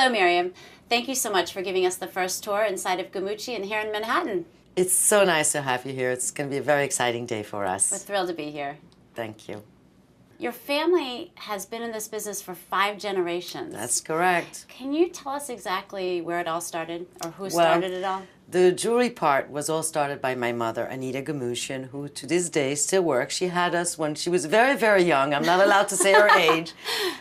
So Miriam, thank you so much for giving us the first tour inside of Gumuchian here in Manhattan. It's so nice to have you here. It's going to be a very exciting day for us. We're thrilled to be here. Thank you. Your family has been in this business for 5 generations. That's correct. Can you tell us exactly where it all started, or who started it all? The jewelry part was all started by my mother, Anita Gumuchian, who to this day still works. She had us when she was very, very young. I'm not allowed to say her age.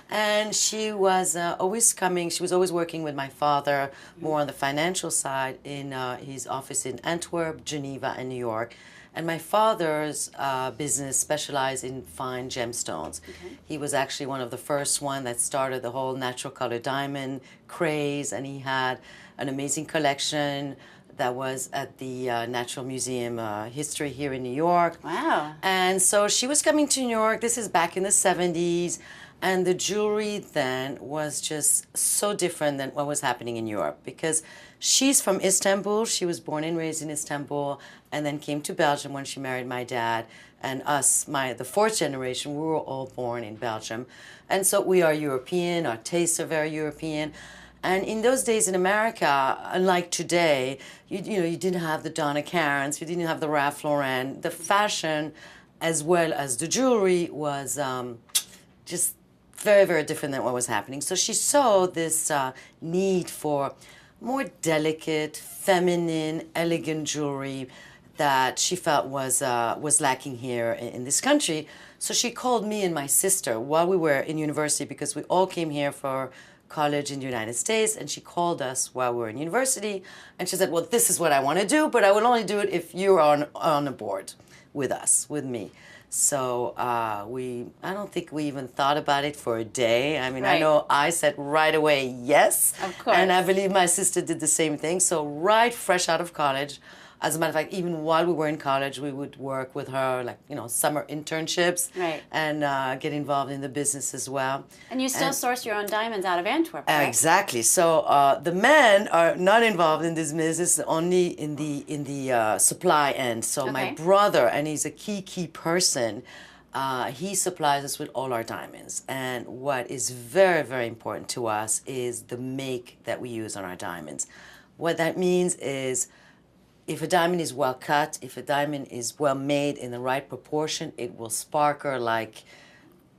And she was always coming. She was always working with my father, more on the financial side, in his office in Antwerp, Geneva, and New York. And my father's business specialized in fine gemstones. Okay. He was actually one of the first one that started the whole natural color diamond craze, and he had an amazing collection that was at the Natural Museum History here in New York. Wow. And so she was coming to New York. This is back in the 70s. And the jewelry then was just so different than what was happening in Europe, because she's from Istanbul. She was born and raised in Istanbul and then came to Belgium when she married my dad. And us, the fourth generation, we were all born in Belgium. And so we are European, our tastes are very European. And in those days in America, unlike today, you didn't have the Donna Karens, you didn't have the Ralph Lauren. The fashion as well as the jewelry was just very, very different than what was happening. So she saw this need for more delicate, feminine, elegant jewelry that she felt was lacking here in this country. So she called me and my sister while we were in university, because we all came here for college in the United States, and she called us while we were in university, and she said, well, this is what I want to do, but I will only do it if you're on the board with us, with me. So I don't think we even thought about it for a day. I mean, right. I know I said right away, yes. Of course. And I believe my sister did the same thing. So right fresh out of college, as a matter of fact, even while we were in college, we would work with her, like, summer internships. Right. And get involved in the business as well. And you still source your own diamonds out of Antwerp, right? Exactly. So the men are not involved in this business, only in the supply end. So okay. My brother, and he's a key person, he supplies us with all our diamonds. And what is very, very important to us is the make that we use on our diamonds. What that means is, if a diamond is well cut, if a diamond is well made in the right proportion, it will sparkle like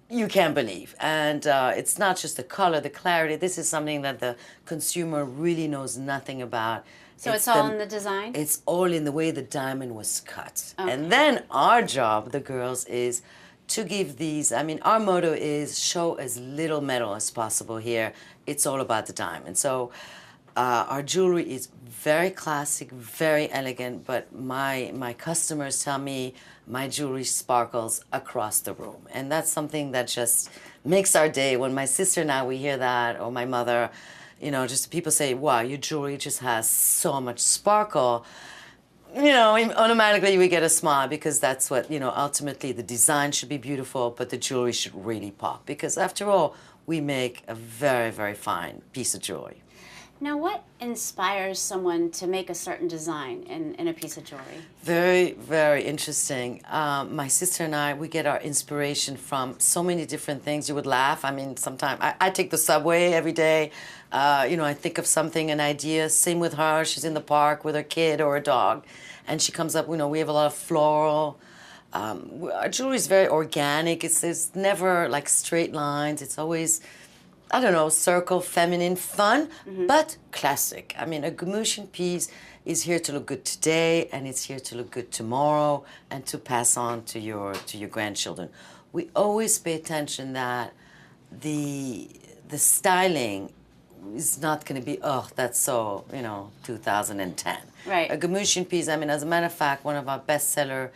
you can't believe. And it's not just the color, the clarity. This is something that the consumer really knows nothing about. So it's all in the design? It's all in the way the diamond was cut. Okay. And then our job, the girls, is to give these, our motto is show as little metal as possible here. It's all about the diamond. So our jewelry is very classic, very elegant, but my customers tell me my jewelry sparkles across the room. And that's something that just makes our day. When my sister and I, we hear that, or my mother, just people say, wow, your jewelry just has so much sparkle. Automatically we get a smile, because that's what, ultimately the design should be beautiful, but the jewelry should really pop. Because after all, we make a very, very fine piece of jewelry. Now, what inspires someone to make a certain design in a piece of jewelry? Very, very interesting. My sister and I, we get our inspiration from so many different things. You would laugh. Sometimes I take the subway every day. I think of something, an idea. Same with her. She's in the park with her kid or a dog, and she comes up, we have a lot of floral. Our jewelry is very organic. There's never like straight lines. It's always, I don't know, circle, feminine, fun, but classic. A Gumuchian piece is here to look good today, and it's here to look good tomorrow, and to pass on to your grandchildren. We always pay attention that the styling is not going to be, oh, that's so, 2010. Right. A Gumuchian piece, as a matter of fact, one of our bestseller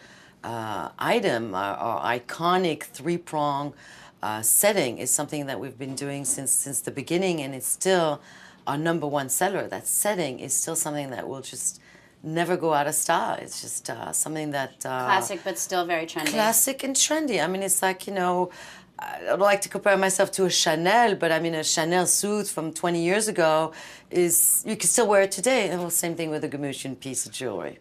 item, our iconic three-prong setting, is something that we've been doing since the beginning, and it's still our #1 seller. That setting is still something that will just never go out of style. It's just something that... classic, but still very trendy. Classic and trendy. It's like, I don't like to compare myself to a Chanel, but a Chanel suit from 20 years ago you can still wear it today. And the same thing with a Gumuchian piece of jewelry.